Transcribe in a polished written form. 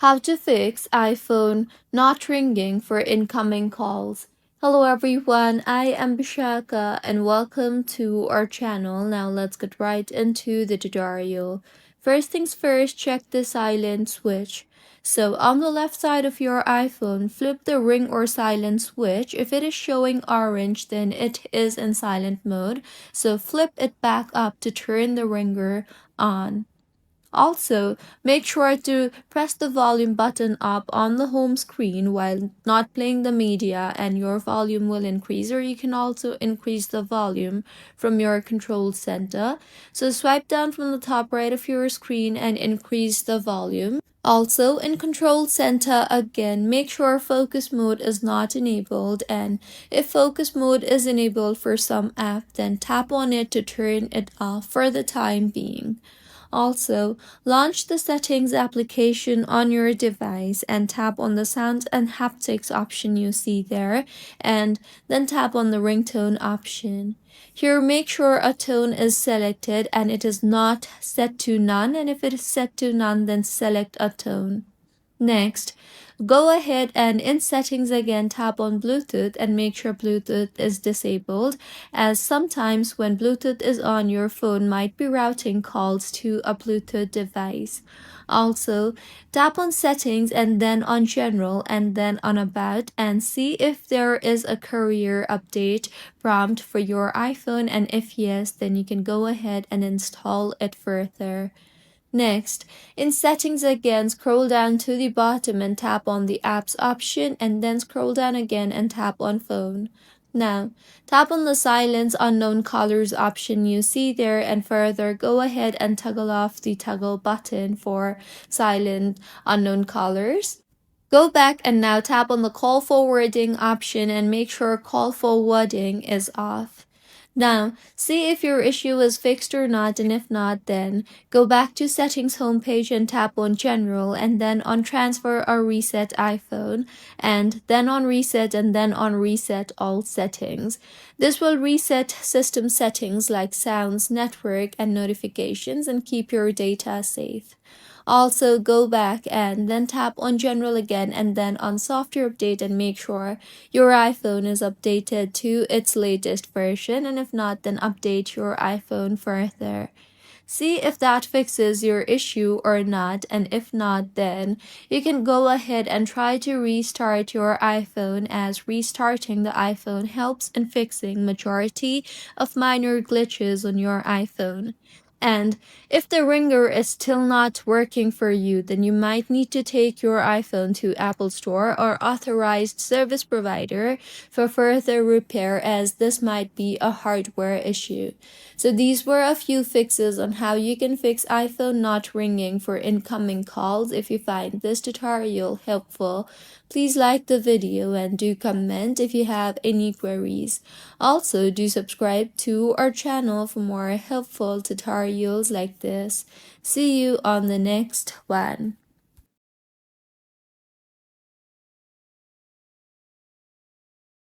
How to fix iPhone not ringing for incoming calls. Hello everyone, I am Bishaka and welcome to our channel. Now let's get right into the tutorial. First things first, check the silent switch. So on the left side of your iPhone, flip the ring or silent switch. If it is showing orange, then it is in silent mode. So flip it back up to turn the ringer on. Also, make sure to press the volume button up on the home screen while not playing the media and your volume will increase, or you can also increase the volume from your control center. So swipe down from the top right of your screen and increase the volume. Also, in control center again, make sure focus mode is not enabled, and if focus mode is enabled for some app, then tap on it to turn it off for the time being. Also, launch the settings application on your device and tap on the sound and haptics option you see there, and then tap on the ringtone option. Here, make sure a tone is selected and it is not set to none, and if it is set to none, then select a tone. Next, go ahead and in settings again tap on Bluetooth and make sure Bluetooth is disabled, as sometimes when Bluetooth is on, your phone might be routing calls to a Bluetooth device. Also, tap on settings and then on general and then on about and see if there is a career update prompt for your iPhone, and if yes, then you can go ahead and install it further. Next, in settings again, scroll down to the bottom and tap on the apps option, and then scroll down again and tap on phone. Now, tap on the silence unknown colors option you see there, and further go ahead and toggle off the toggle button for silent unknown colors. Go back and now tap on the call forwarding option and make sure call forwarding is off. Now, see if your issue is fixed or not, and if not, then go back to settings homepage and tap on general and then on transfer or reset iPhone, and then on reset and then on reset all settings. This will reset system settings like sounds, network, and notifications and keep your data safe. Also, go back and then tap on general again and then on software update and make sure your iPhone is updated to its latest version, and if not, then update your iPhone further. See if that fixes your issue or not, and if not, then you can go ahead and try to restart your iPhone, as restarting the iPhone helps in fixing majority of minor glitches on your iPhone. And if the ringer is still not working for you, then you might need to take your iPhone to Apple Store or authorized service provider for further repair, as this might be a hardware issue. So these were a few fixes on how you can fix iPhone not ringing for incoming calls. If you find this tutorial helpful, please like the video and do comment if you have any queries. Also, do subscribe to our channel for more helpful tutorials like this. See you on the next one.